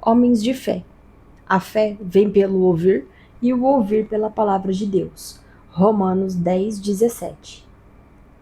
Homens de fé. A fé vem pelo ouvir e o ouvir pela palavra de Deus. Romanos 10:17.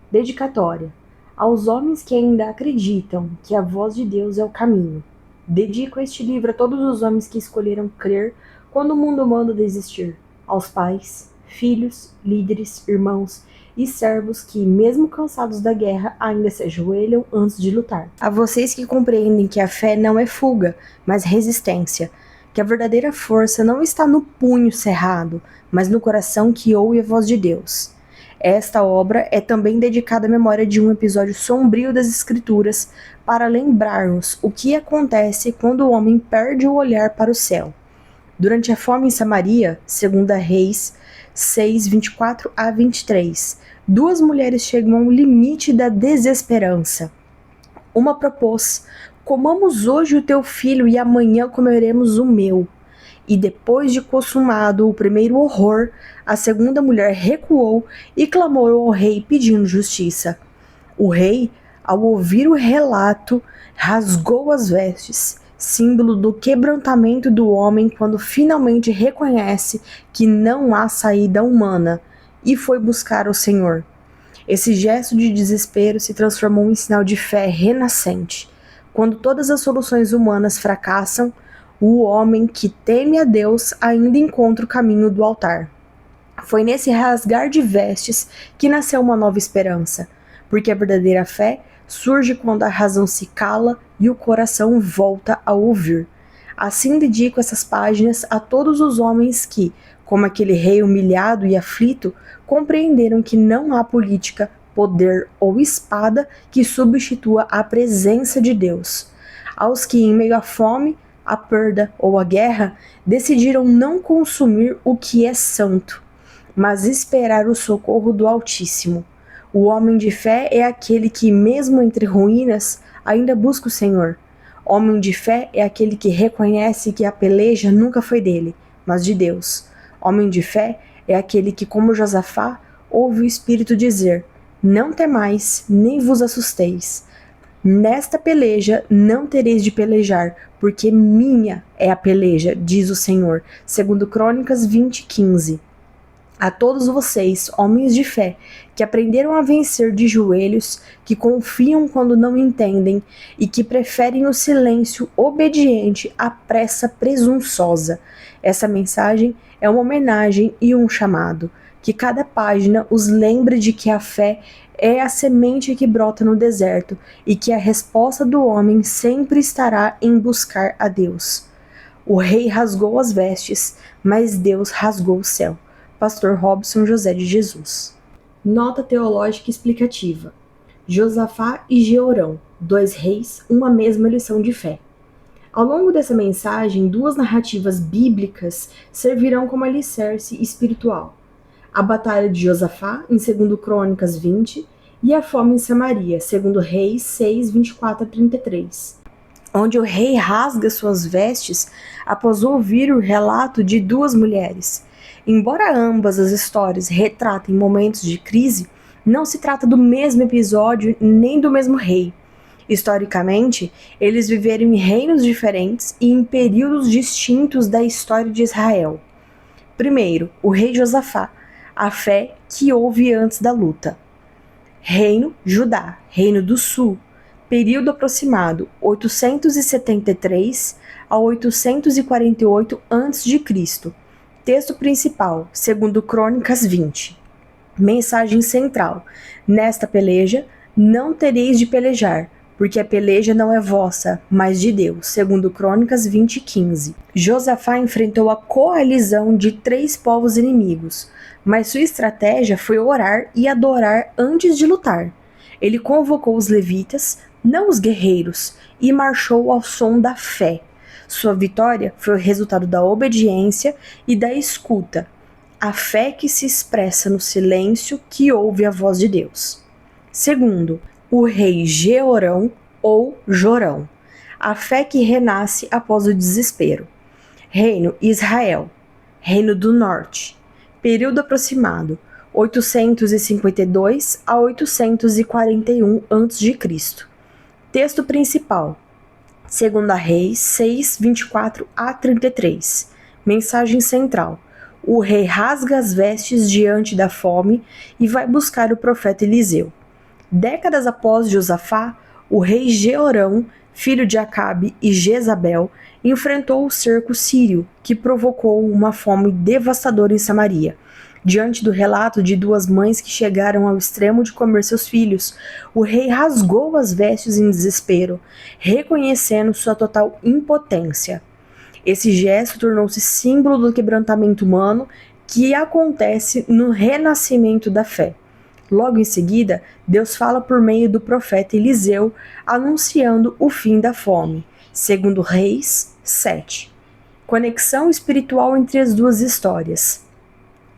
Dedicatória. Aos homens que ainda acreditam que a voz de Deus é o caminho. Dedico este livro a todos os homens que escolheram crer quando o mundo manda desistir. Aos pais, filhos, líderes, irmãos e servos que, mesmo cansados da guerra, ainda se ajoelham antes de lutar. A vocês que compreendem que a fé não é fuga, mas resistência, que a verdadeira força não está no punho cerrado, mas no coração que ouve a voz de Deus. Esta obra é também dedicada à memória de um episódio sombrio das Escrituras para lembrarmos o que acontece quando o homem perde o olhar para o céu. Durante a fome em Samaria, 2 Reis 6, 24 a 23, duas mulheres chegam ao limite da desesperança. Uma propôs: comamos hoje o teu filho e amanhã comeremos o meu. E depois de consumado o primeiro horror, a segunda mulher recuou e clamou ao rei pedindo justiça. O rei, ao ouvir o relato, rasgou as vestes, símbolo do quebrantamento do homem quando finalmente reconhece que não há saída humana, e foi buscar o Senhor. Esse gesto de desespero se transformou em sinal de fé renascente. Quando todas as soluções humanas fracassam, o homem que teme a Deus ainda encontra o caminho do altar. Foi nesse rasgar de vestes que nasceu uma nova esperança, porque a verdadeira fé surge quando a razão se cala e o coração volta a ouvir. Assim dedico essas páginas a todos os homens que, como aquele rei humilhado e aflito, compreenderam que não há política, poder ou espada que substitua a presença de Deus. Aos que, em meio à fome, à perda ou à guerra, decidiram não consumir o que é santo, mas esperar o socorro do Altíssimo. O homem de fé é aquele que, mesmo entre ruínas, ainda busca o Senhor. Homem de fé é aquele que reconhece que a peleja nunca foi dele, mas de Deus. Homem de fé é aquele que, como Josafá, ouve o Espírito dizer: não temais, nem vos assusteis. Nesta peleja não tereis de pelejar, porque minha é a peleja, diz o Senhor. Segundo Crônicas 20:15. A todos vocês, homens de fé, que aprenderam a vencer de joelhos, que confiam quando não entendem e que preferem o silêncio obediente à pressa presunçosa. Essa mensagem é uma homenagem e um chamado. Que cada página os lembre de que a fé é a semente que brota no deserto e que a resposta do homem sempre estará em buscar a Deus. O rei rasgou as vestes, mas Deus rasgou o céu. Pastor Robson José de Jesus. Nota teológica explicativa. Josafá e Jeorão, dois reis, uma mesma lição de fé. Ao longo dessa mensagem, duas narrativas bíblicas servirão como alicerce espiritual. A batalha de Josafá, em 2 Crônicas 20, e a fome em Samaria, 2 Reis 6, 24 a 33, onde o rei rasga suas vestes após ouvir o relato de duas mulheres. Embora ambas as histórias retratem momentos de crise, não se trata do mesmo episódio nem do mesmo rei. Historicamente, eles viveram em reinos diferentes e em períodos distintos da história de Israel. Primeiro, o rei Josafá, a fé que houve antes da luta. Reino Judá, Reino do Sul, período aproximado 873 a 848 a.C. Texto principal, 2 Crônicas 20. Mensagem central. Nesta peleja, não tereis de pelejar, porque a peleja não é vossa, mas de Deus. 2 Crônicas 20:15. Josafá enfrentou a coalizão de 3 povos inimigos, mas sua estratégia foi orar e adorar antes de lutar. Ele convocou os levitas, não os guerreiros, e marchou ao som da fé. Sua vitória foi o resultado da obediência e da escuta, a fé que se expressa no silêncio que ouve a voz de Deus. Segundo, o rei Jeorão ou Jorão, a fé que renasce após o desespero. Reino Israel, Reino do Norte, período aproximado 852 a 841 a.C. Texto principal, Segunda Reis 6, 24 a 33. Mensagem central. O rei rasga as vestes diante da fome e vai buscar o profeta Eliseu. Décadas após Josafá, o rei Jeorão, filho de Acabe e Jezabel, enfrentou o cerco sírio, que provocou uma fome devastadora em Samaria. Diante do relato de duas mães que chegaram ao extremo de comer seus filhos, o rei rasgou as vestes em desespero, reconhecendo sua total impotência. Esse gesto tornou-se símbolo do quebrantamento humano que acontece no renascimento da fé. Logo em seguida, Deus fala por meio do profeta Eliseu, anunciando o fim da fome. Segundo Reis 7. Conexão espiritual entre as duas histórias.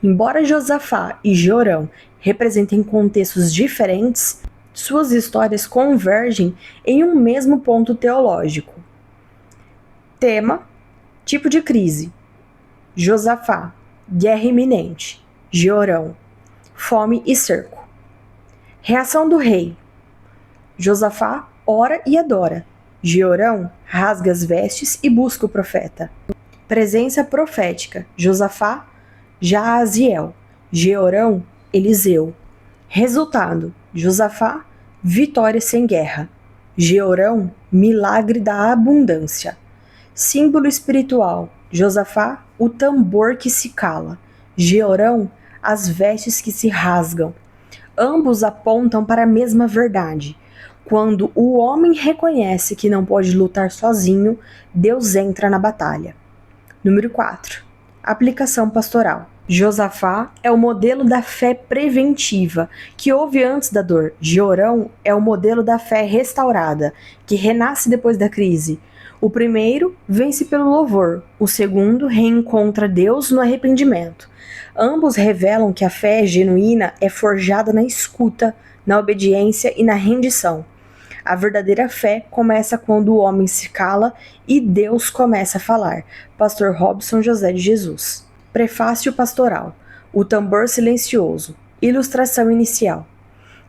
Embora Josafá e Jorão representem contextos diferentes, suas histórias convergem em um mesmo ponto teológico. Tema: tipo de crise. Josafá: guerra iminente. Jorão: fome e cerco. Reação do rei. Josafá ora e adora. Jorão rasga as vestes e busca o profeta. Presença profética. Josafá: Jaaziel. Jeorão: Eliseu. Resultado: Josafá: vitória sem guerra. Jeorão: milagre da abundância. Símbolo espiritual. Josafá: o tambor que se cala. Jeorão: as vestes que se rasgam. Ambos apontam para a mesma verdade. Quando o homem reconhece que não pode lutar sozinho, Deus entra na batalha. Número 4. Aplicação pastoral. Josafá é o modelo da fé preventiva, que houve antes da dor. Jorão é o modelo da fé restaurada, que renasce depois da crise. O primeiro vence pelo louvor, o segundo reencontra Deus no arrependimento. Ambos revelam que a fé genuína é forjada na escuta, na obediência e na rendição. A verdadeira fé começa quando o homem se cala e Deus começa a falar. Pastor Robson José de Jesus. Prefácio pastoral. O tambor silencioso. Ilustração inicial.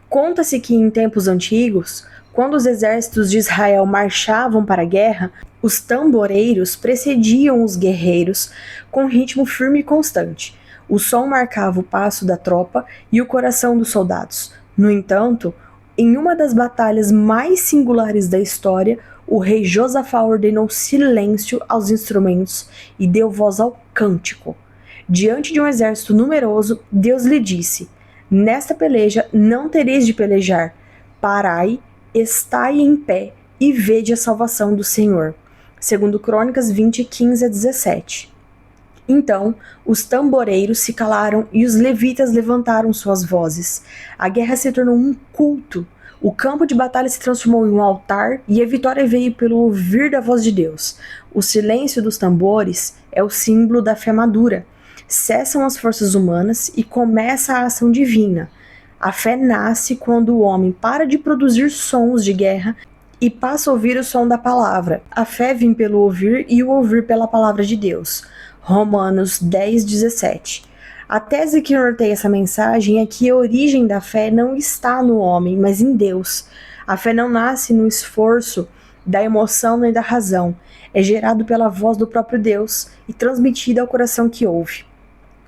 Conta-se que em tempos antigos, quando os exércitos de Israel marchavam para a guerra, os tamboreiros precediam os guerreiros com ritmo firme e constante. O som marcava o passo da tropa e o coração dos soldados. No entanto, em uma das batalhas mais singulares da história, o rei Josafá ordenou silêncio aos instrumentos e deu voz ao cântico. Diante de um exército numeroso, Deus lhe disse: nesta peleja não tereis de pelejar. Parai, estai em pé e vede a salvação do Senhor. Segundo Crônicas 20, 15 a 17. Então, os tamboreiros se calaram e os levitas levantaram suas vozes. A guerra se tornou um culto. O campo de batalha se transformou em um altar e a vitória veio pelo ouvir da voz de Deus. O silêncio dos tambores é o símbolo da fé madura. Cessam as forças humanas e começa a ação divina. A fé nasce quando o homem para de produzir sons de guerra e passa a ouvir o som da palavra. A fé vem pelo ouvir e o ouvir pela palavra de Deus. Romanos 10, 17. A tese que norteia essa mensagem é que a origem da fé não está no homem, mas em Deus. A fé não nasce no esforço da emoção nem da razão. É gerado pela voz do próprio Deus e transmitida ao coração que ouve.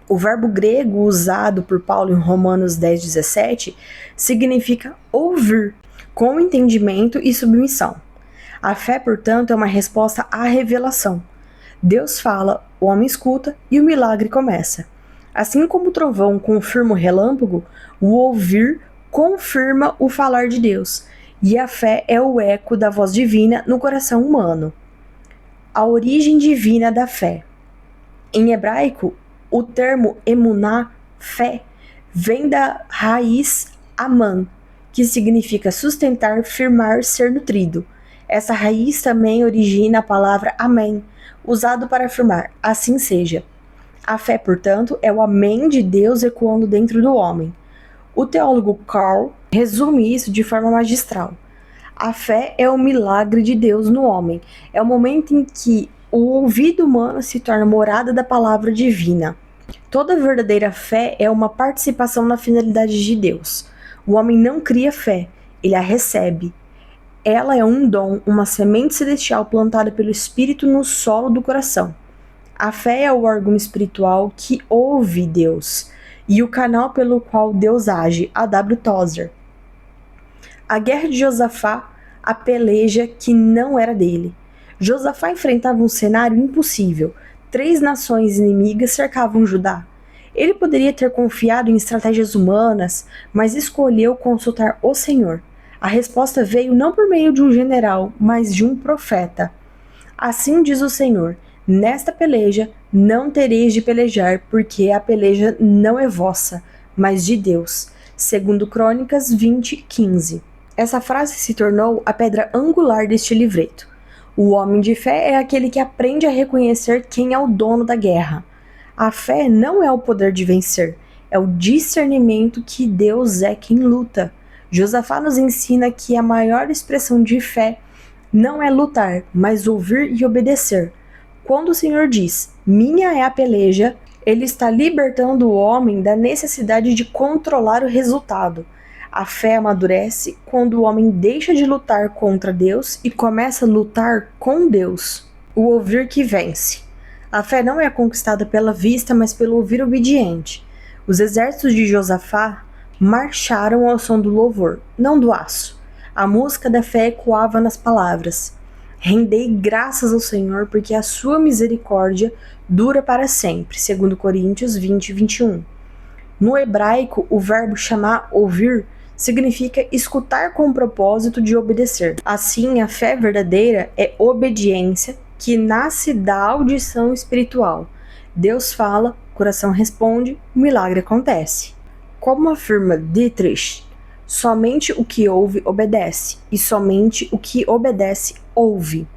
O verbo grego usado por Paulo em Romanos 10, 17 significa ouvir, com entendimento e submissão. A fé, portanto, é uma resposta à revelação. Deus fala, o homem escuta e o milagre começa. Assim como o trovão confirma o relâmpago, o ouvir confirma o falar de Deus, e a fé é o eco da voz divina no coração humano. A origem divina da fé. Em hebraico, o termo emuná, fé, vem da raiz aman, que significa sustentar, firmar, ser nutrido. Essa raiz também origina a palavra amém, usado para afirmar, assim seja. A fé, portanto, é o amém de Deus ecoando dentro do homem. O teólogo Carl resume isso de forma magistral. A fé é o milagre de Deus no homem. É o momento em que o ouvido humano se torna morada da palavra divina. Toda verdadeira fé é uma participação na finalidade de Deus. O homem não cria fé, ele a recebe. Ela é um dom, uma semente celestial plantada pelo Espírito no solo do coração. A fé é o órgão espiritual que ouve Deus e o canal pelo qual Deus age. A. W. Tozer. A guerra de Josafá, a peleja que não era dele. Josafá enfrentava um cenário impossível. 3 nações inimigas cercavam Judá. Ele poderia ter confiado em estratégias humanas, mas escolheu consultar o Senhor. A resposta veio não por meio de um general, mas de um profeta. Assim diz o Senhor: nesta peleja não tereis de pelejar, porque a peleja não é vossa, mas de Deus. Segundo Crônicas 20:15. Essa frase se tornou a pedra angular deste livreto. O homem de fé é aquele que aprende a reconhecer quem é o dono da guerra. A fé não é o poder de vencer, é o discernimento que Deus é quem luta. Josafá nos ensina que a maior expressão de fé não é lutar, mas ouvir e obedecer. Quando o Senhor diz, minha é a peleja, ele está libertando o homem da necessidade de controlar o resultado. A fé amadurece quando o homem deixa de lutar contra Deus e começa a lutar com Deus. O ouvir que vence. A fé não é conquistada pela vista, mas pelo ouvir obediente. Os exércitos de Josafá marcharam ao som do louvor, não do aço. A música da fé ecoava nas palavras: rendei graças ao Senhor, porque a sua misericórdia dura para sempre. Segundo Coríntios 20:21. No hebraico, o verbo chamar ouvir significa escutar com o propósito de obedecer. Assim, a fé verdadeira é obediência que nasce da audição espiritual. Deus fala, o coração responde, o milagre acontece. Como afirma Dietrich, somente o que ouve obedece, e somente o que obedece ouve.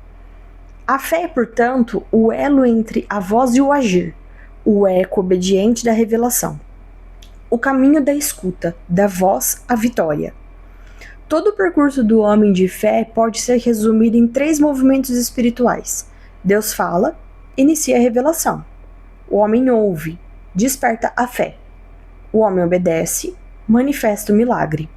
A fé é, portanto, o elo entre a voz e o agir, o eco obediente da revelação. O caminho da escuta, da voz à vitória. Todo o percurso do homem de fé pode ser resumido em 3 movimentos espirituais. Deus fala, inicia a revelação. O homem ouve, desperta a fé. O homem obedece, manifesta o milagre.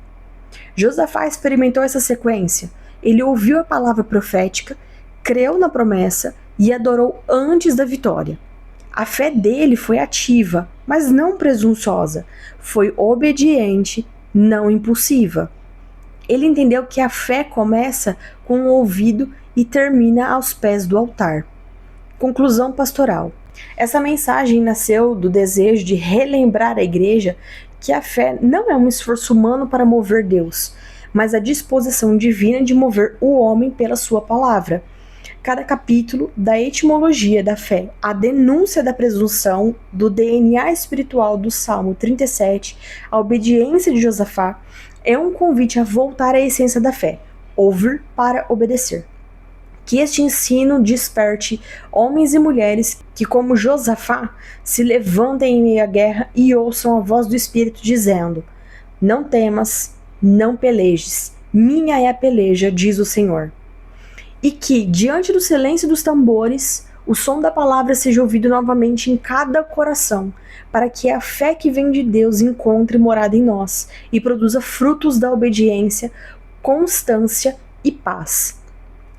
Josafá experimentou essa sequência. Ele ouviu a palavra profética, creu na promessa e adorou antes da vitória. A fé dele foi ativa, mas não presunçosa. Foi obediente, não impulsiva. Ele entendeu que a fé começa com o ouvido e termina aos pés do altar. Conclusão pastoral. Essa mensagem nasceu do desejo de relembrar à igreja que a fé não é um esforço humano para mover Deus, mas a disposição divina de mover o homem pela sua palavra. Cada capítulo da etimologia da fé, a denúncia da presunção, do DNA espiritual do Salmo 37, a obediência de Josafá, é um convite a voltar à essência da fé, ouvir para obedecer. Que este ensino desperte homens e mulheres que, como Josafá, se levantem em meio à guerra e ouçam a voz do Espírito dizendo: não temas, não pelejes, minha é a peleja, diz o Senhor. E que, diante do silêncio dos tambores, o som da palavra seja ouvido novamente em cada coração, para que a fé que vem de Deus encontre morada em nós e produza frutos da obediência, constância e paz.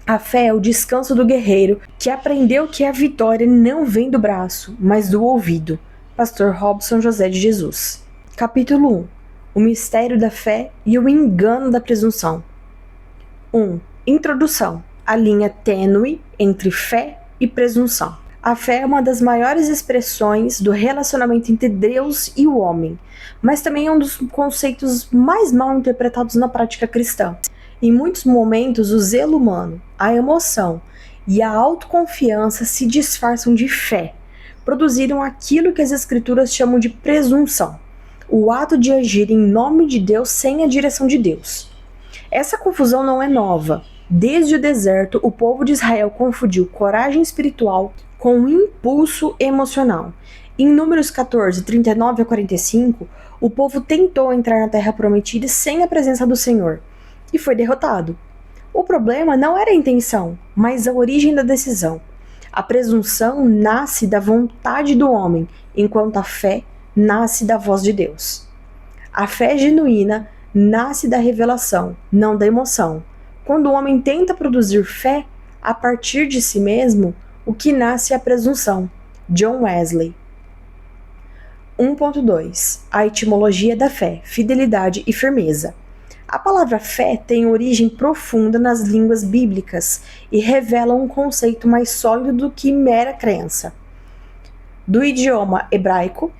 A fé é o descanso do guerreiro que aprendeu que a vitória não vem do braço, mas do ouvido. Pastor Robson José de Jesus. Capítulo 1. O mistério da fé e o engano da presunção. 1. Introdução. A linha tênue entre fé e presunção. A fé é uma das maiores expressões do relacionamento entre Deus e o homem, mas também é um dos conceitos mais mal interpretados na prática cristã. Em muitos momentos, o zelo humano, a emoção e a autoconfiança se disfarçam de fé, produziram aquilo que as Escrituras chamam de presunção, o ato de agir em nome de Deus sem a direção de Deus. Essa confusão não é nova. Desde o deserto, o povo de Israel confundiu coragem espiritual com impulso emocional. Em Números 14, 39 a 45, o povo tentou entrar na terra prometida sem a presença do Senhor e foi derrotado. O problema não era a intenção, mas a origem da decisão. A presunção nasce da vontade do homem, enquanto a fé nasce da voz de Deus. A fé genuína nasce da revelação, não da emoção. Quando o homem tenta produzir fé a partir de si mesmo, o que nasce é a presunção. John Wesley. 1.2 A etimologia da fé, fidelidade e firmeza. A palavra fé tem origem profunda nas línguas bíblicas e revela um conceito mais sólido do que mera crença. Do idioma hebraico,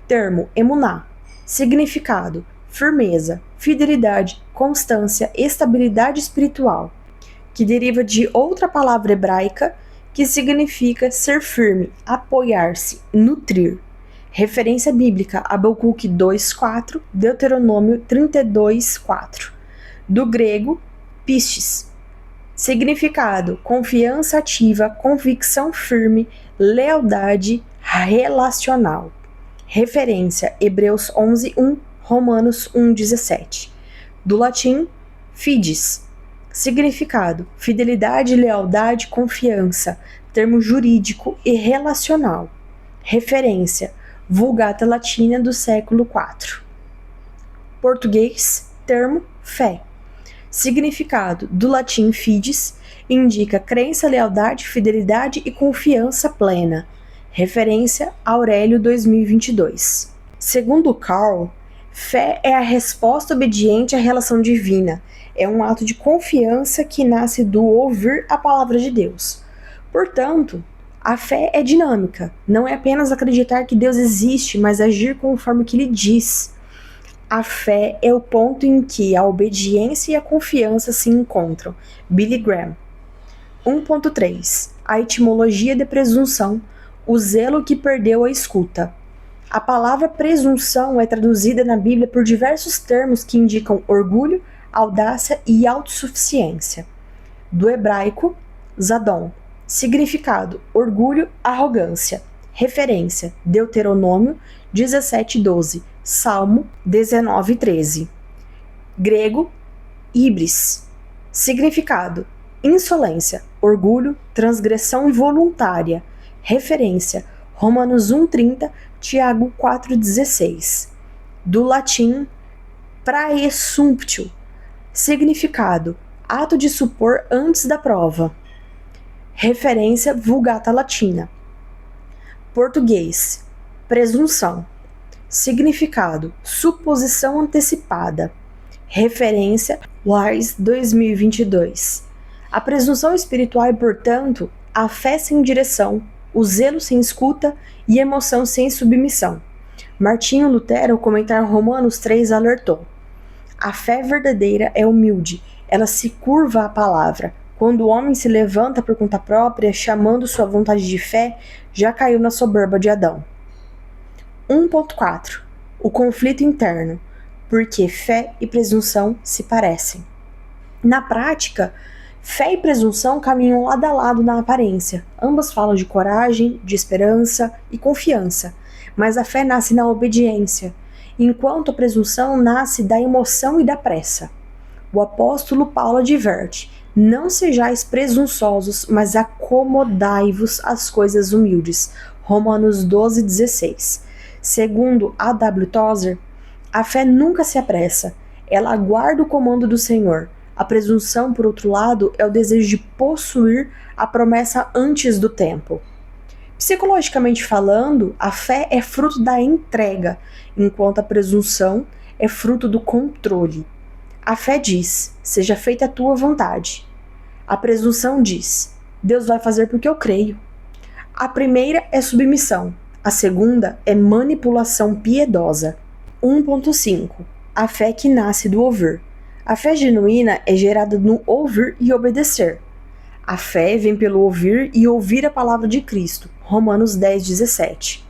termo emuná, significado, firmeza, fidelidade, constância, estabilidade espiritual, que deriva de outra palavra hebraica que significa ser firme, apoiar-se, nutrir. Referência bíblica, Abacuque 2:4, Deuteronômio 32:4. Do grego, pistes. Significado, confiança ativa, convicção firme, lealdade relacional. Referência, Hebreus 11:1, Romanos 1:17. Do latim, fides. Significado, fidelidade, lealdade, confiança, termo jurídico e relacional. Referência, Vulgata Latina do século IV. Português, termo fé. Significado, do latim fides, indica crença, lealdade, fidelidade e confiança plena. Referência, Aurélio 2022. Segundo Carl, fé é a resposta obediente à relação divina. É um ato de confiança que nasce do ouvir a palavra de Deus. Portanto, a fé é dinâmica, não é apenas acreditar que Deus existe, mas agir conforme o que Ele diz. A fé é o ponto em que a obediência e a confiança se encontram. Billy Graham. 1.3 A etimologia de presunção, o zelo que perdeu a escuta. A palavra presunção é traduzida na Bíblia por diversos termos que indicam orgulho, audácia e autossuficiência. Do hebraico, zadon. Significado, orgulho, arrogância. Referência, Deuteronômio 17:12, Salmo 19:13. Grego, híbris. Significado, insolência, orgulho, transgressão involuntária. Referência, Romanos 1:30, Tiago 4:16. Do latim, praesumptio. Significado, ato de supor antes da prova. Referência, Vulgata Latina. Português, presunção. Significado, suposição antecipada. Referência, Wise 2022. A presunção espiritual é, portanto, a fé sem direção, o zelo sem escuta e emoção sem submissão. Martinho Lutero, ao comentar Romanos 3, alertou: a fé verdadeira é humilde, ela se curva à palavra. Quando o homem se levanta por conta própria, chamando sua vontade de fé, já caiu na soberba de Adão. 1.4 O conflito interno, porque fé e presunção se parecem. Na prática, fé e presunção caminham lado a lado na aparência. Ambas falam de coragem, de esperança e confiança, mas a fé nasce na obediência, enquanto a presunção nasce da emoção e da pressa. O apóstolo Paulo adverte: não sejais presunçosos, mas acomodai-vos às coisas humildes. Romanos 12:16. Segundo A. W. Tozer, a fé nunca se apressa, ela aguarda o comando do Senhor. A presunção, por outro lado, é o desejo de possuir a promessa antes do tempo. Psicologicamente falando, a fé é fruto da entrega, enquanto a presunção é fruto do controle. A fé diz: seja feita a tua vontade. A presunção diz: Deus vai fazer porque eu creio. A primeira é submissão, a segunda é manipulação piedosa. 1.5 A fé que nasce do ouvir. A fé genuína é gerada no ouvir e obedecer. A fé vem pelo ouvir e ouvir a palavra de Cristo. Romanos 10:17.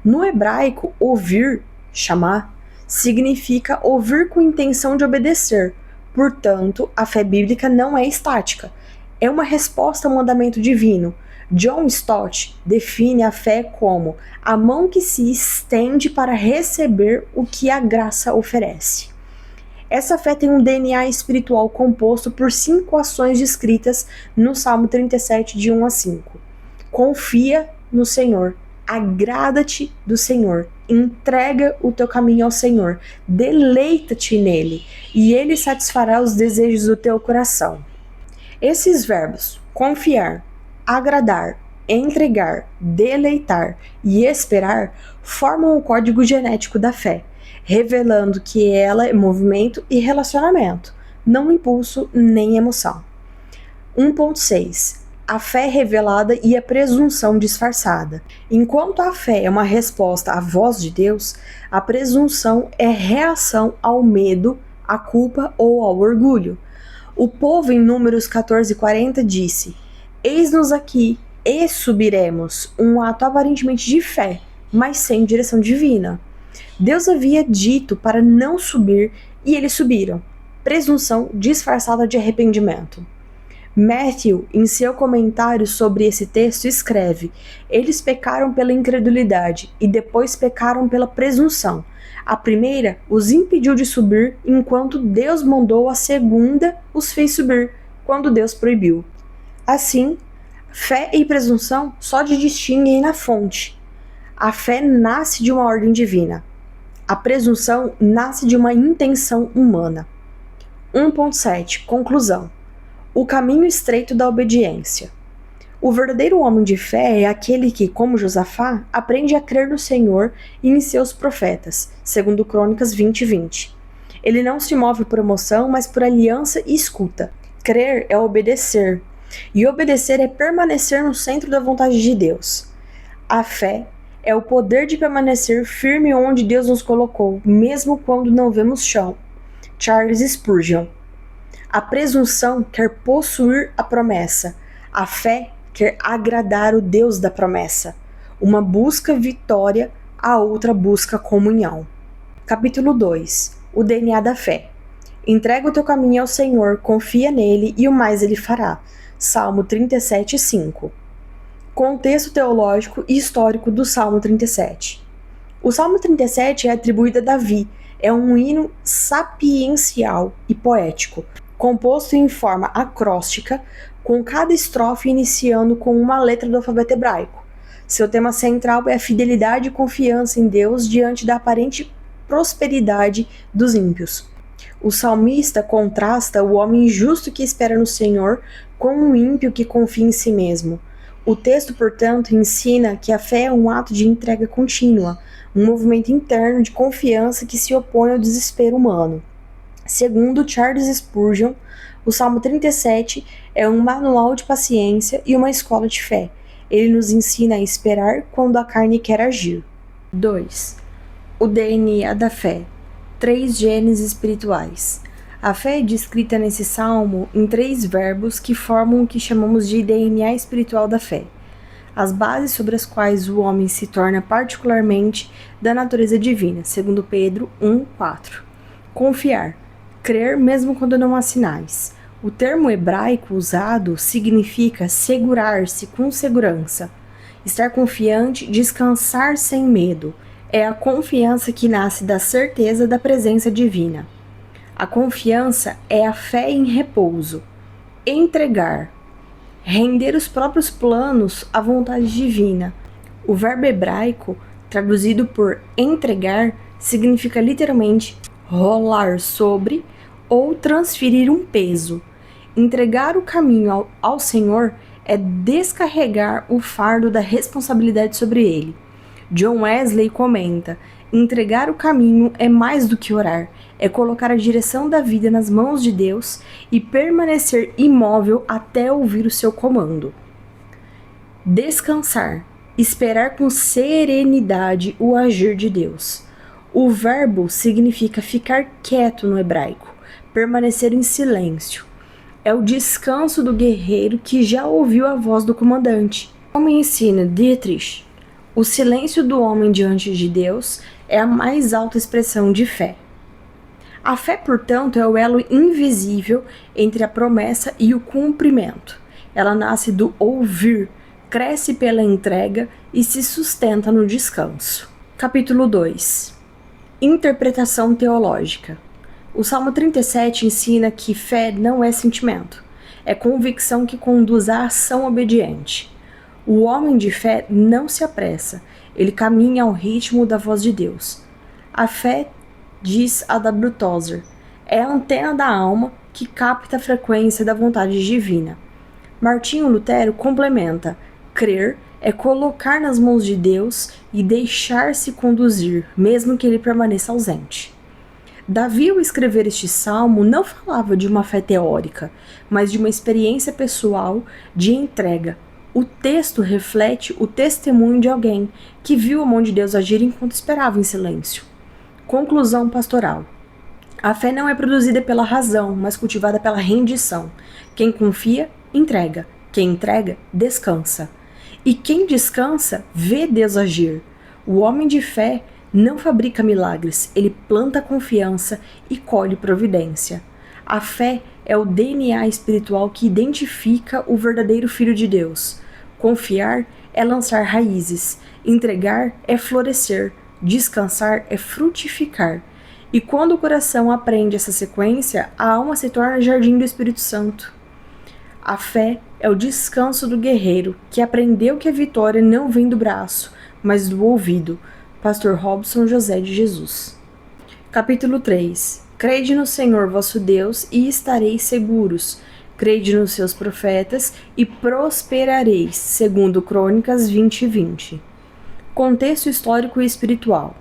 No hebraico, ouvir, chamar, significa ouvir com intenção de obedecer. Portanto, a fé bíblica não é estática. É uma resposta ao mandamento divino. John Stott define a fé como a mão que se estende para receber o que a graça oferece. Essa fé tem um DNA espiritual composto por 5 ações descritas no Salmo 37, de 1 a 5. Confia no Senhor, agrada-te do Senhor, entrega o teu caminho ao Senhor, deleita-te nele, e ele satisfará os desejos do teu coração. Esses verbos, confiar, agradar, entregar, deleitar e esperar, formam o código genético da fé, revelando que ela é movimento e relacionamento, não impulso nem emoção. 1.6. A fé revelada e a presunção disfarçada. Enquanto a fé é uma resposta à voz de Deus, a presunção é reação ao medo, à culpa ou ao orgulho. O povo em Números 14:40 disse: Eis-nos aqui, e subiremos, um ato aparentemente de fé, mas sem direção divina. Deus havia dito para não subir e eles subiram. Presunção disfarçada de arrependimento. Matthew, em seu comentário sobre esse texto, escreve: Eles pecaram pela incredulidade e depois pecaram pela presunção. A primeira os impediu de subir, enquanto Deus mandou, a segunda os fez subir, quando Deus proibiu. Assim, fé e presunção só se distinguem na fonte. A fé nasce de uma ordem divina. A presunção nasce de uma intenção humana. 1.7. Conclusão. O caminho estreito da obediência. O verdadeiro homem de fé é aquele que, como Josafá, aprende a crer no Senhor e em seus profetas, segundo Crônicas 20:20. Ele não se move por emoção, mas por aliança e escuta. Crer é obedecer, e obedecer é permanecer no centro da vontade de Deus. A fé é o poder de permanecer firme onde Deus nos colocou, mesmo quando não vemos chão. Charles Spurgeon. A presunção quer possuir a promessa. A fé quer agradar o Deus da promessa. Uma busca vitória, a outra busca comunhão. Capítulo 2. O DNA da fé. Entrega o teu caminho ao Senhor, confia nele e o mais ele fará. Salmo 37:5. Contexto teológico e histórico do Salmo 37. O Salmo 37 é atribuído a Davi. É um hino sapiencial e poético, composto em forma acróstica, com cada estrofe iniciando com uma letra do alfabeto hebraico. Seu tema central é a fidelidade e confiança em Deus diante da aparente prosperidade dos ímpios. O salmista contrasta o homem justo que espera no Senhor com um ímpio que confia em si mesmo. O texto, portanto, ensina que a fé é um ato de entrega contínua, um movimento interno de confiança que se opõe ao desespero humano. Segundo Charles Spurgeon, o Salmo 37 é um manual de paciência e uma escola de fé. Ele nos ensina a esperar quando a carne quer agir. 2. O DNA da fé. 3 genes espirituais. A fé é descrita nesse salmo em 3 verbos que formam o que chamamos de DNA espiritual da fé, as bases sobre as quais o homem se torna particularmente da natureza divina, segundo Pedro 1:4. Confiar. Crer mesmo quando não há sinais. O termo hebraico usado significa segurar-se com segurança. Estar confiante, descansar sem medo. É a confiança que nasce da certeza da presença divina. A confiança é a fé em repouso. Entregar. Render os próprios planos à vontade divina. O verbo hebraico, traduzido por entregar, significa literalmente rolar sobre ou transferir um peso. Entregar o caminho ao Senhor é descarregar o fardo da responsabilidade sobre ele. John Wesley comenta: entregar o caminho é mais do que orar, é colocar a direção da vida nas mãos de Deus e permanecer imóvel até ouvir o seu comando. Descansar, esperar com serenidade o agir de Deus. O verbo significa ficar quieto no hebraico, permanecer em silêncio. É o descanso do guerreiro que já ouviu a voz do comandante. Como ensina Dietrich, o silêncio do homem diante de Deus é a mais alta expressão de fé. A fé, portanto, é o elo invisível entre a promessa e o cumprimento. Ela nasce do ouvir, cresce pela entrega e se sustenta no descanso. Capítulo 2. Interpretação teológica. O Salmo 37 ensina que fé não é sentimento, é convicção que conduz à ação obediente. O homem de fé não se apressa, ele caminha ao ritmo da voz de Deus. A fé, diz A. W. Tozer, é a antena da alma que capta a frequência da vontade divina. Martinho Lutero complementa: crer é colocar nas mãos de Deus e deixar-se conduzir, mesmo que ele permaneça ausente. Davi, ao escrever este salmo, não falava de uma fé teórica, mas de uma experiência pessoal de entrega. O texto reflete o testemunho de alguém que viu a mão de Deus agir enquanto esperava em silêncio. Conclusão pastoral. A fé não é produzida pela razão, mas cultivada pela rendição. Quem confia, entrega. Quem entrega, descansa. E quem descansa, vê Deus agir. O homem de fé não fabrica milagres, ele planta confiança e colhe providência. A fé é o DNA espiritual que identifica o verdadeiro Filho de Deus. Confiar é lançar raízes, entregar é florescer, descansar é frutificar. E quando o coração aprende essa sequência, a alma se torna jardim do Espírito Santo. A fé é o descanso do guerreiro, que aprendeu que a vitória não vem do braço, mas do ouvido. Pastor Robson José de Jesus. Capítulo 3. Crede no Senhor vosso Deus e estareis seguros. Crede nos seus profetas e prosperareis. Segundo Crônicas 20:20. Contexto histórico e espiritual.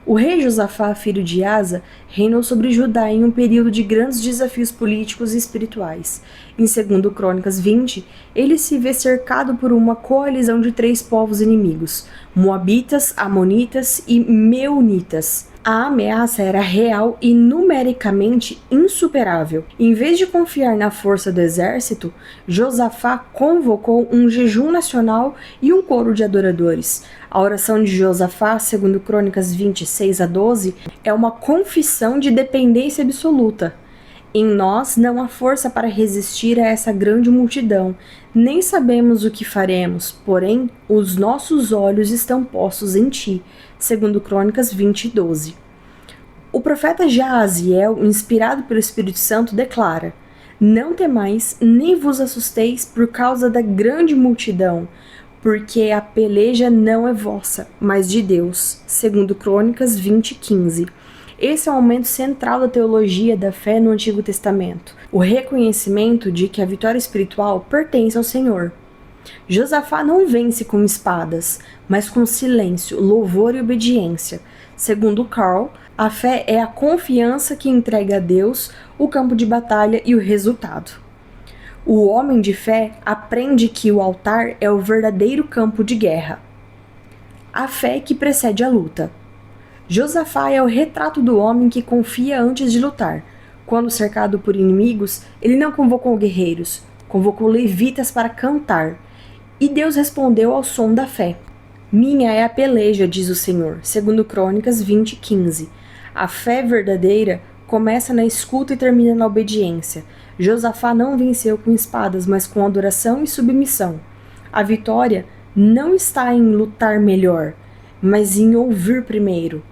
O rei Josafá, filho de Asa, reinou sobre Judá em um período de grandes desafios políticos e espirituais. Em 2 Crônicas 20, ele se vê cercado por uma coalizão de 3 povos inimigos, Moabitas, Amonitas e Meunitas. A ameaça era real e numericamente insuperável. Em vez de confiar na força do exército, Josafá convocou um jejum nacional e um coro de adoradores. A oração de Josafá, segundo Crônicas 26-12, é uma confissão de dependência absoluta. Em nós não há força para resistir a essa grande multidão, nem sabemos o que faremos, porém os nossos olhos estão postos em ti. Segundo Crônicas 20:12. O profeta Jaaziel, inspirado pelo Espírito Santo, declara: não temais, nem vos assusteis por causa da grande multidão, porque a peleja não é vossa, mas de Deus. Segundo Crônicas 20:15. Esse é o momento central da teologia da fé no Antigo Testamento, o reconhecimento de que a vitória espiritual pertence ao Senhor. Josafá não vence com espadas, mas com silêncio, louvor e obediência. Segundo Carl, a fé é a confiança que entrega a Deus o campo de batalha e o resultado. O homem de fé aprende que o altar é o verdadeiro campo de guerra. A fé que precede a luta. Josafá é o retrato do homem que confia antes de lutar. Quando cercado por inimigos, ele não convocou guerreiros, convocou levitas para cantar. E Deus respondeu ao som da fé. Minha é a peleja, diz o Senhor, segundo Crônicas 20:15. A fé verdadeira começa na escuta e termina na obediência. Josafá não venceu com espadas, mas com adoração e submissão. A vitória não está em lutar melhor, mas em ouvir primeiro.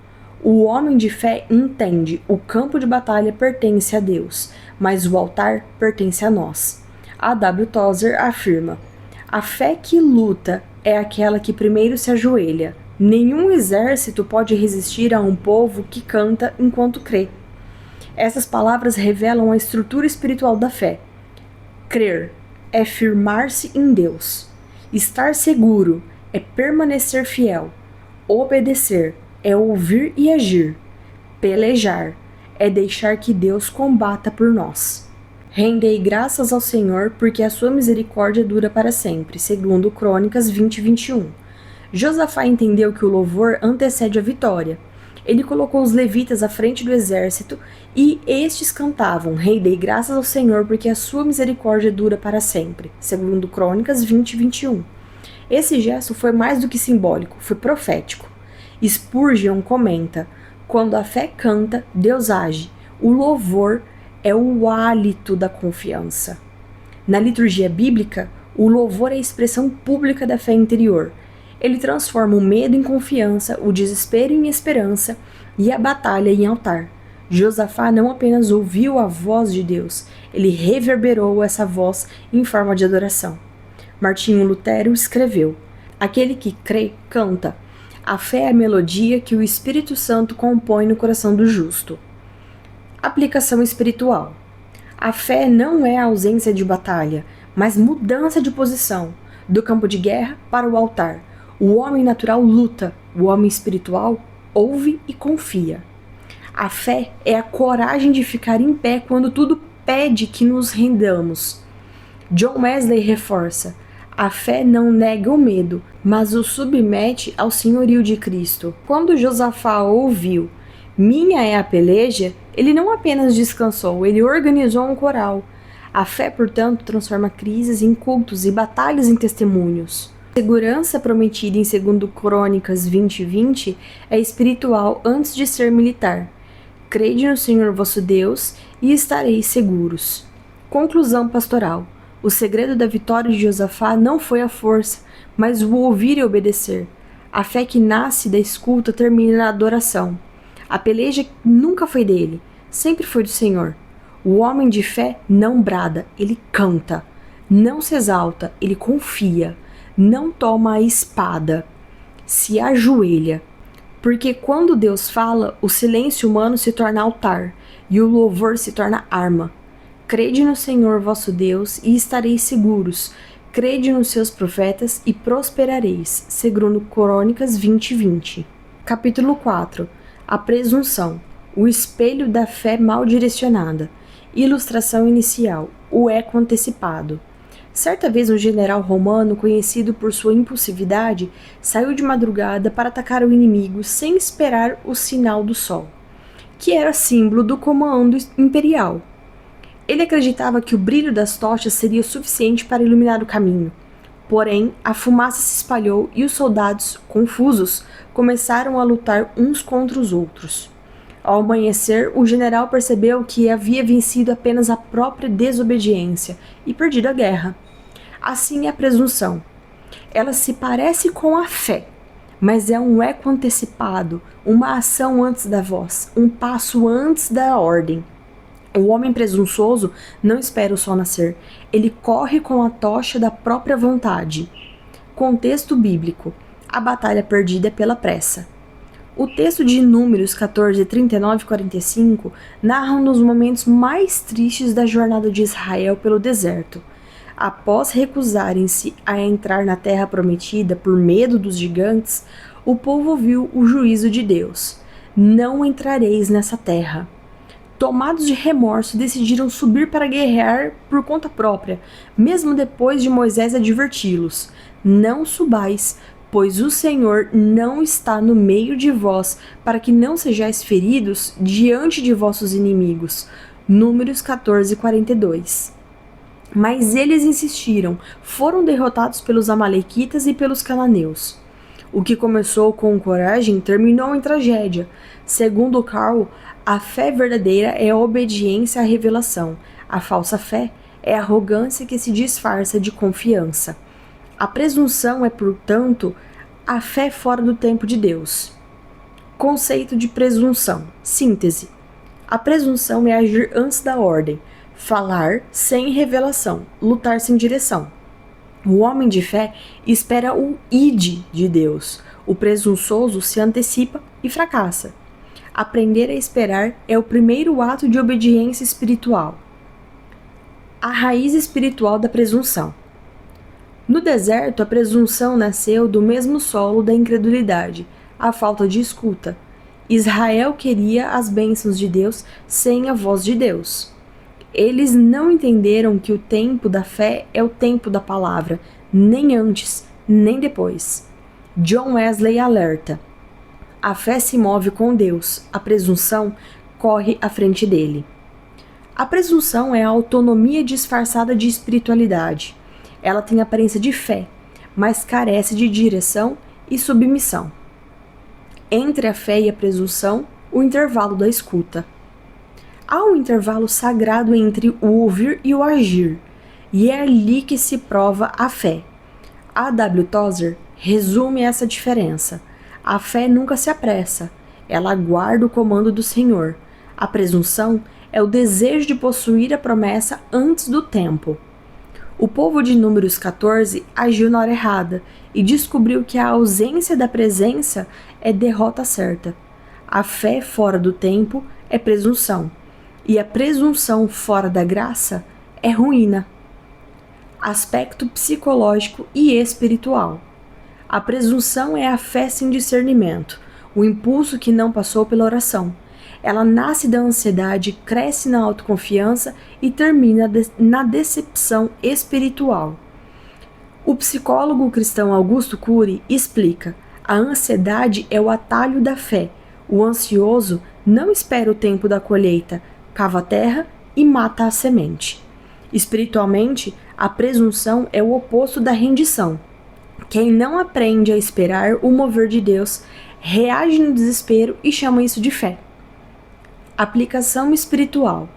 O homem de fé entende: o campo de batalha pertence a Deus, mas o altar pertence a nós. A W. Tozer afirma: a fé que luta é aquela que primeiro se ajoelha. Nenhum exército pode resistir a um povo que canta enquanto crê. Essas palavras revelam a estrutura espiritual da fé. Crer é firmar-se em Deus. Estar seguro é permanecer fiel. Obedecer é ouvir e agir. Pelejar é deixar que Deus combata por nós. Rendei graças ao Senhor, porque a sua misericórdia dura para sempre. Segundo Crônicas 20:21. Josafá entendeu que o louvor antecede a vitória. Ele colocou os levitas à frente do exército e estes cantavam: rendei graças ao Senhor, porque a sua misericórdia dura para sempre. Segundo Crônicas 20:21. Esse gesto foi mais do que simbólico, foi profético. Spurgeon comenta: quando a fé canta, Deus age. O louvor é o hálito da confiança. Na liturgia bíblica, o louvor é a expressão pública da fé interior. Ele transforma o medo em confiança, o desespero em esperança e a batalha em altar. Josafá não apenas ouviu a voz de Deus, ele reverberou essa voz em forma de adoração. Martinho Lutero escreveu: aquele que crê, canta. A fé é a melodia que o Espírito Santo compõe no coração do justo. Aplicação espiritual. A fé não é a ausência de batalha, mas mudança de posição, do campo de guerra para o altar. O homem natural luta, o homem espiritual ouve e confia. A fé é a coragem de ficar em pé quando tudo pede que nos rendamos. John Wesley reforça: a fé não nega o medo, mas o submete ao senhorio de Cristo. Quando Josafá ouviu "Minha é a peleja", ele não apenas descansou, ele organizou um coral. A fé, portanto, transforma crises em cultos e batalhas em testemunhos. A segurança prometida em 2 Crônicas 20:20 é espiritual antes de ser militar. Crede no Senhor vosso Deus e estareis seguros. Conclusão pastoral. O segredo da vitória de Josafá não foi a força, mas o ouvir e obedecer. A fé que nasce da escuta termina na adoração. A peleja nunca foi dele, sempre foi do Senhor. O homem de fé não brada, ele canta. Não se exalta, ele confia. Não toma a espada, se ajoelha. Porque quando Deus fala, o silêncio humano se torna altar e o louvor se torna arma. Crede no Senhor vosso Deus e estareis seguros. Crede nos seus profetas e prosperareis. 2 Crônicas 20:20. Capítulo 4. A presunção. O espelho da fé mal direcionada. Ilustração inicial. O eco antecipado. Certa vez um general romano, conhecido por sua impulsividade, saiu de madrugada para atacar o inimigo sem esperar o sinal do sol, que era símbolo do comando imperial. Ele acreditava que o brilho das tochas seria suficiente para iluminar o caminho. Porém, a fumaça se espalhou e os soldados, confusos, começaram a lutar uns contra os outros. Ao amanhecer, o general percebeu que havia vencido apenas a própria desobediência e perdido a guerra. Assim é a presunção. Ela se parece com a fé, mas é um eco antecipado, uma ação antes da voz, um passo antes da ordem. O homem presunçoso não espera o sol nascer, ele corre com a tocha da própria vontade. Contexto bíblico: a batalha perdida pela pressa. O texto de Números 14, 39 e 45 narra um dos momentos mais tristes da jornada de Israel pelo deserto. Após recusarem-se a entrar na terra prometida por medo dos gigantes, o povo viu o juízo de Deus. Não entrareis nessa terra. Tomados de remorso, decidiram subir para guerrear por conta própria, mesmo depois de Moisés adverti-los: não subais, pois o Senhor não está no meio de vós, para que não sejais feridos diante de vossos inimigos. Números 14, 42. Mas eles insistiram, foram derrotados pelos amalequitas e pelos cananeus. O que começou com coragem terminou em tragédia. Segundo Carl, a fé verdadeira é a obediência à revelação. A falsa fé é a arrogância que se disfarça de confiança. A presunção é, portanto, a fé fora do tempo de Deus. Conceito de presunção. Síntese. A presunção é agir antes da ordem, falar sem revelação, lutar sem direção. O homem de fé espera o ide de Deus. O presunçoso se antecipa e fracassa. Aprender a esperar é o primeiro ato de obediência espiritual. A raiz espiritual da presunção. No deserto, a presunção nasceu do mesmo solo da incredulidade, a falta de escuta. Israel queria as bênçãos de Deus sem a voz de Deus. Eles não entenderam que o tempo da fé é o tempo da palavra, nem antes, nem depois. John Wesley alerta: a fé se move com Deus, a presunção corre à frente dele. A presunção é a autonomia disfarçada de espiritualidade. Ela tem aparência de fé, mas carece de direção e submissão. Entre a fé e a presunção, o intervalo da escuta. Há um intervalo sagrado entre o ouvir e o agir, e é ali que se prova a fé. A. W. Tozer resume essa diferença. A fé nunca se apressa, ela aguarda o comando do Senhor. A presunção é o desejo de possuir a promessa antes do tempo. O povo de Números 14 agiu na hora errada e descobriu que a ausência da presença é derrota certa. A fé fora do tempo é presunção. e a presunção fora da graça é ruína. Aspecto psicológico e espiritual. A presunção é a fé sem discernimento, o impulso que não passou pela oração. Ela nasce da ansiedade, cresce na autoconfiança e termina na decepção espiritual. O psicólogo cristão Augusto Cury explica: a ansiedade é o atalho da fé. O ansioso não espera o tempo da colheita, cava a terra e mata a semente. Espiritualmente, a presunção é o oposto da rendição. Quem não aprende a esperar o mover de Deus reage no desespero e chama isso de fé. Aplicação espiritual.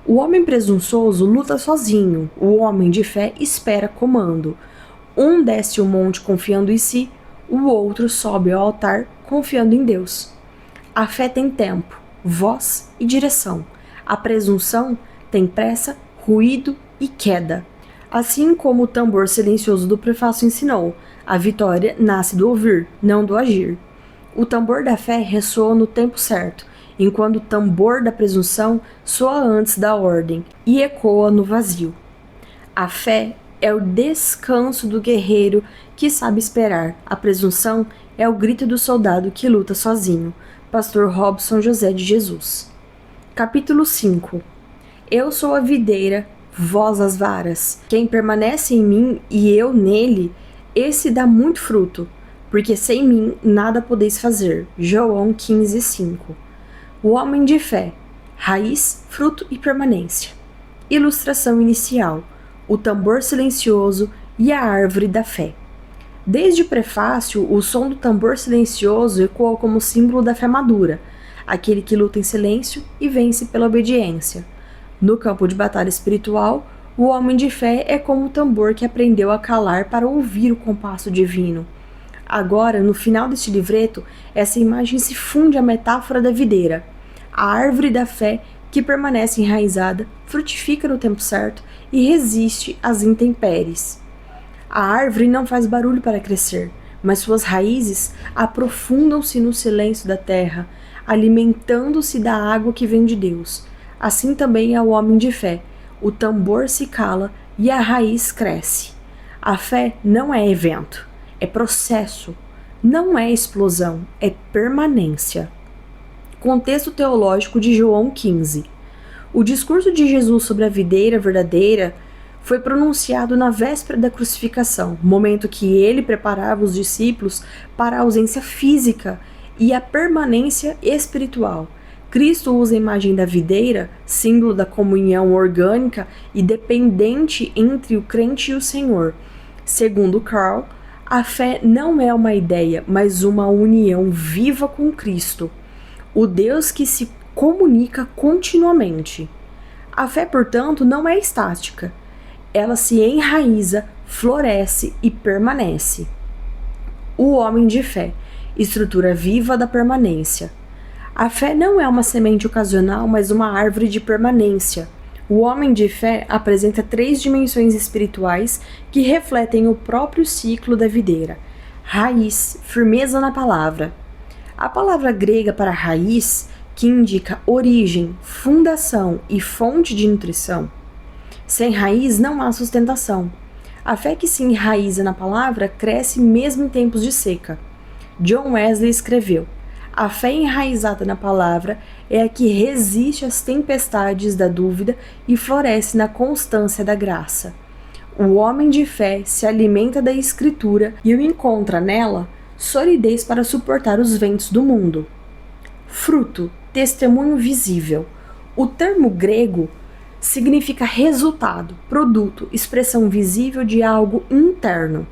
O homem presunçoso luta sozinho, o homem de fé espera comando. Um desce o monte confiando em si, o outro sobe ao altar confiando em Deus. A fé tem tempo, voz e direção. A presunção tem pressa, ruído e queda. Assim como o tambor silencioso do prefácio ensinou, a vitória nasce do ouvir, não do agir. O tambor da fé ressoa no tempo certo, enquanto o tambor da presunção soa antes da ordem e ecoa no vazio. A fé é o descanso do guerreiro que sabe esperar. A presunção é o grito do soldado que luta sozinho. Pastor Robson José de Jesus. Capítulo 5. Eu sou a videira, vós as varas. Quem permanece em mim e eu nele, esse dá muito fruto, porque sem mim nada podeis fazer. João 15:5. O homem de fé, raiz, fruto e permanência. Ilustração inicial: o tambor silencioso e a árvore da fé. Desde o prefácio, o som do tambor silencioso ecoa como símbolo da fé madura, aquele que luta em silêncio e vence pela obediência. No campo de batalha espiritual, o homem de fé é como o tambor que aprendeu a calar para ouvir o compasso divino. Agora, no final deste livreto, essa imagem se funde à metáfora da videira, a árvore da fé que permanece enraizada, frutifica no tempo certo e resiste às intempéries. A árvore não faz barulho para crescer, mas suas raízes aprofundam-se no silêncio da terra, alimentando-se da água que vem de Deus. Assim também é o homem de fé. O tambor se cala e a raiz cresce. A fé não é evento, é processo. Não é explosão, é permanência. Contexto teológico de João 15. O discurso de Jesus sobre a videira verdadeira foi pronunciado na véspera da crucificação, momento que ele preparava os discípulos para a ausência física e a permanência espiritual. Cristo usa a imagem da videira, símbolo da comunhão orgânica e dependente entre o crente e o Senhor. Segundo Carl, a fé não é uma ideia, mas uma união viva com Cristo, o Deus que se comunica continuamente. A fé, portanto, não é estática. Ela se enraiza, floresce e permanece. O homem de fé, estrutura viva da permanência. A fé não é uma semente ocasional, mas uma árvore de permanência. O homem de fé apresenta 3 dimensões espirituais que refletem o próprio ciclo da videira: raiz, firmeza na palavra. A palavra grega para raiz, que indica origem, fundação e fonte de nutrição. Sem raiz não há sustentação. A fé que se enraiza na palavra cresce mesmo em tempos de seca. John Wesley escreveu: a fé enraizada na palavra é a que resiste às tempestades da dúvida e floresce na constância da graça. O homem de fé se alimenta da Escritura e encontra nela solidez para suportar os ventos do mundo. Fruto, testemunho visível. O termo grego significa resultado, produto, expressão visível de algo interno.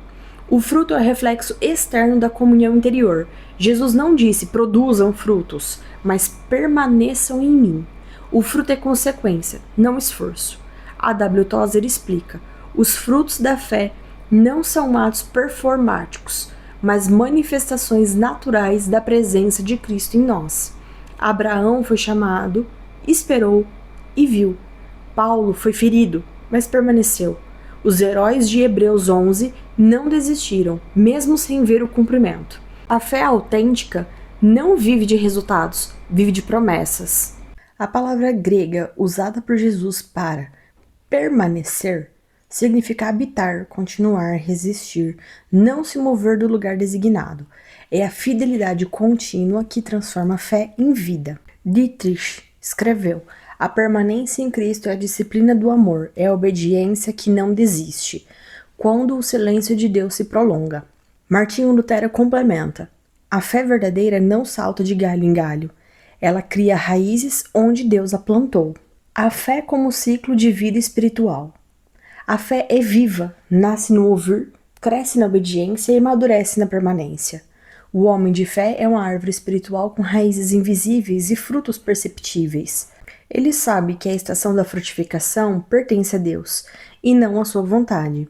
O fruto é reflexo externo da comunhão interior. Jesus não disse produzam frutos, mas permaneçam em mim. O fruto é consequência, não esforço. A W. Tozer explica: os frutos da fé não são atos performáticos, mas manifestações naturais da presença de Cristo em nós. Abraão foi chamado, esperou e viu. Paulo foi ferido, mas permaneceu. Os heróis de Hebreus 11 não desistiram, mesmo sem ver o cumprimento. A fé autêntica não vive de resultados, vive de promessas. A palavra grega usada por Jesus para permanecer significa habitar, continuar, resistir, não se mover do lugar designado. É a fidelidade contínua que transforma a fé em vida. Dietrich escreveu: a permanência em Cristo é a disciplina do amor, é a obediência que não desiste, quando o silêncio de Deus se prolonga. Martinho Lutero complementa: a fé verdadeira não salta de galho em galho, ela cria raízes onde Deus a plantou. A fé como ciclo de vida espiritual. A fé é viva, nasce no ouvir, cresce na obediência e amadurece na permanência. O homem de fé é uma árvore espiritual com raízes invisíveis e frutos perceptíveis. Ele sabe que a estação da frutificação pertence a Deus e não à sua vontade.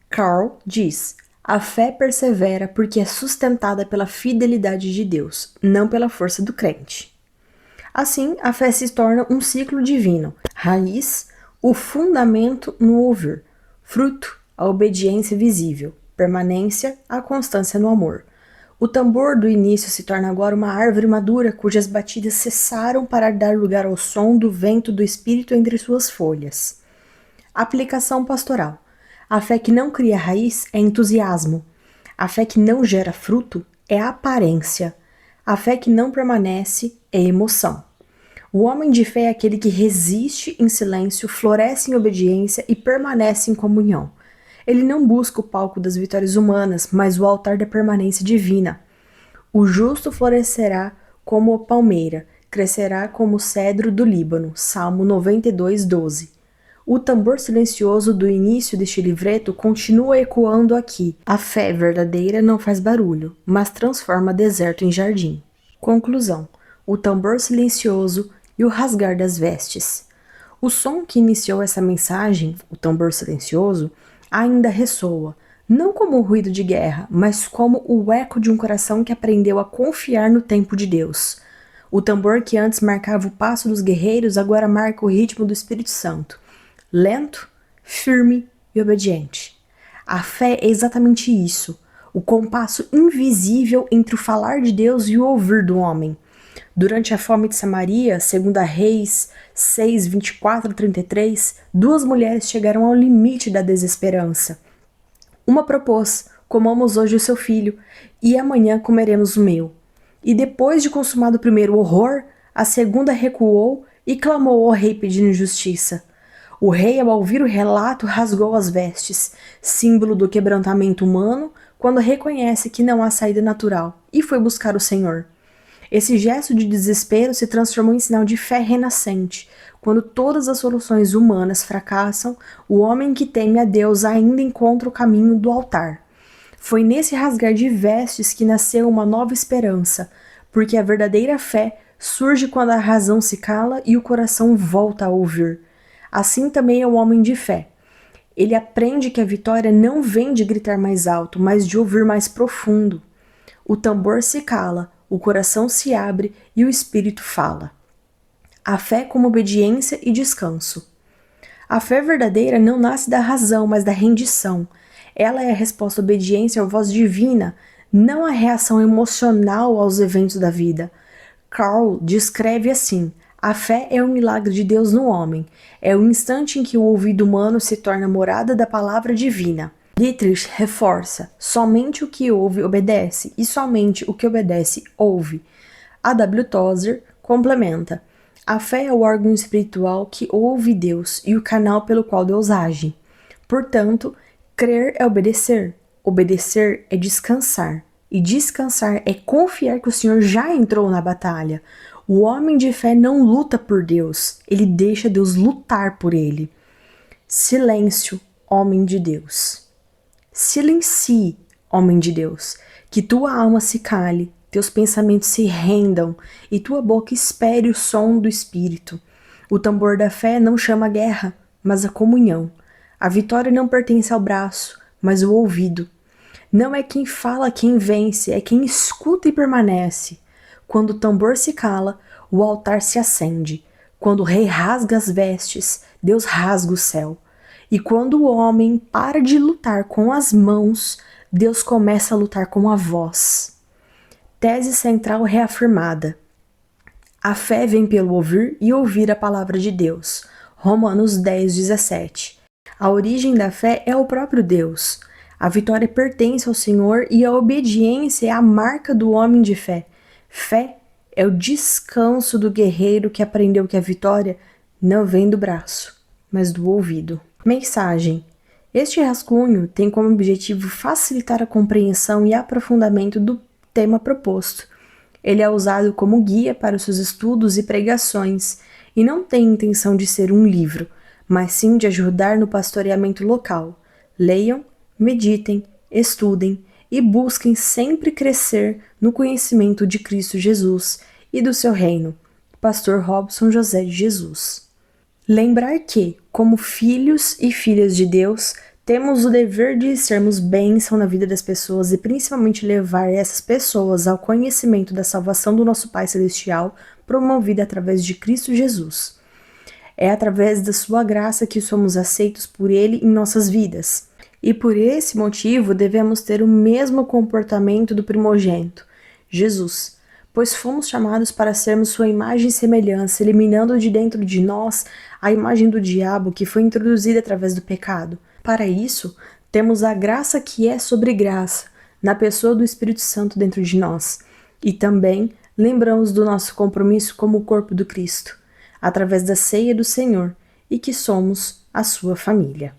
Carl diz: a fé persevera porque é sustentada pela fidelidade de Deus, não pela força do crente. Assim, a fé se torna um ciclo divino, raiz, o fundamento no ouvir, fruto, a obediência visível, permanência, a constância no amor. O tambor do início se torna agora uma árvore madura cujas batidas cessaram para dar lugar ao som do vento do Espírito entre suas folhas. Aplicação pastoral. A fé que não cria raiz é entusiasmo. A fé que não gera fruto é aparência. A fé que não permanece é emoção. O homem de fé é aquele que resiste em silêncio, floresce em obediência e permanece em comunhão. Ele não busca o palco das vitórias humanas, mas o altar da permanência divina. O justo florescerá como a palmeira, crescerá como o cedro do Líbano. Salmo 92, 12. O tambor silencioso do início deste livreto continua ecoando aqui. A fé verdadeira não faz barulho, mas transforma deserto em jardim. Conclusão. O tambor silencioso e o rasgar das vestes. O som que iniciou essa mensagem, o tambor silencioso, ainda ressoa, não como um ruído de guerra, mas como o eco de um coração que aprendeu a confiar no tempo de Deus. O tambor que antes marcava o passo dos guerreiros agora marca o ritmo do Espírito Santo. Lento, firme e obediente. A fé é exatamente isso, o compasso invisível entre o falar de Deus e o ouvir do homem. Durante a fome de Samaria, segundo Reis 6, 24 a 33, duas mulheres chegaram ao limite da desesperança. Uma propôs: comamos hoje o seu filho, e amanhã comeremos o meu. E depois de consumado o primeiro horror, a segunda recuou e clamou ao rei pedindo justiça. O rei, ao ouvir o relato, rasgou as vestes, símbolo do quebrantamento humano, quando reconhece que não há saída natural, e foi buscar o Senhor. Esse gesto de desespero se transformou em sinal de fé renascente. Quando todas as soluções humanas fracassam, o homem que teme a Deus ainda encontra o caminho do altar. Foi nesse rasgar de vestes que nasceu uma nova esperança, porque a verdadeira fé surge quando a razão se cala e o coração volta a ouvir. Assim também é o homem de fé. Ele aprende que a vitória não vem de gritar mais alto, mas de ouvir mais profundo. O tambor se cala, o coração se abre e o espírito fala. A fé como obediência e descanso. A fé verdadeira não nasce da razão, mas da rendição. Ela é a resposta à obediência à voz divina, não a reação emocional aos eventos da vida. Carl descreve assim: a fé é o milagre de Deus no homem. É o instante em que o ouvido humano se torna morada da palavra divina. Dietrich reforça: somente o que ouve obedece, e somente o que obedece ouve. A W. Tozer complementa: a fé é o órgão espiritual que ouve Deus e o canal pelo qual Deus age. Portanto, crer é obedecer, obedecer é descansar, e descansar é confiar que o Senhor já entrou na batalha. O homem de fé não luta por Deus, ele deixa Deus lutar por ele. Silêncio, homem de Deus. Silencie, homem de Deus, que tua alma se cale, teus pensamentos se rendam e tua boca espere o som do Espírito. O tambor da fé não chama a guerra, mas a comunhão. A vitória não pertence ao braço, mas ao ouvido. Não é quem fala quem vence, é quem escuta e permanece. Quando o tambor se cala, o altar se acende. Quando o rei rasga as vestes, Deus rasga o céu. E quando o homem para de lutar com as mãos, Deus começa a lutar com a voz. Tese central reafirmada. A fé vem pelo ouvir e ouvir a palavra de Deus. Romanos 10:17. A origem da fé é o próprio Deus. A vitória pertence ao Senhor e a obediência é a marca do homem de fé. Fé é o descanso do guerreiro que aprendeu que a vitória não vem do braço, mas do ouvido. Mensagem: este rascunho tem como objetivo facilitar a compreensão e aprofundamento do tema proposto. Ele é usado como guia para os seus estudos e pregações e não tem intenção de ser um livro, mas sim de ajudar no pastoreamento local. Leiam, meditem, estudem e busquem sempre crescer no conhecimento de Cristo Jesus e do seu reino. Pastor Robson José de Jesus. Lembrar que, como filhos e filhas de Deus, temos o dever de sermos bênção na vida das pessoas e principalmente levar essas pessoas ao conhecimento da salvação do nosso Pai Celestial, promovida através de Cristo Jesus. É através da sua graça que somos aceitos por Ele em nossas vidas. E por esse motivo devemos ter o mesmo comportamento do primogênito, Jesus, pois fomos chamados para sermos sua imagem e semelhança, eliminando de dentro de nós a imagem do diabo que foi introduzida através do pecado. Para isso, temos a graça que é sobre graça, na pessoa do Espírito Santo dentro de nós. E também lembramos do nosso compromisso como o corpo do Cristo, através da ceia do Senhor, e que somos a sua família.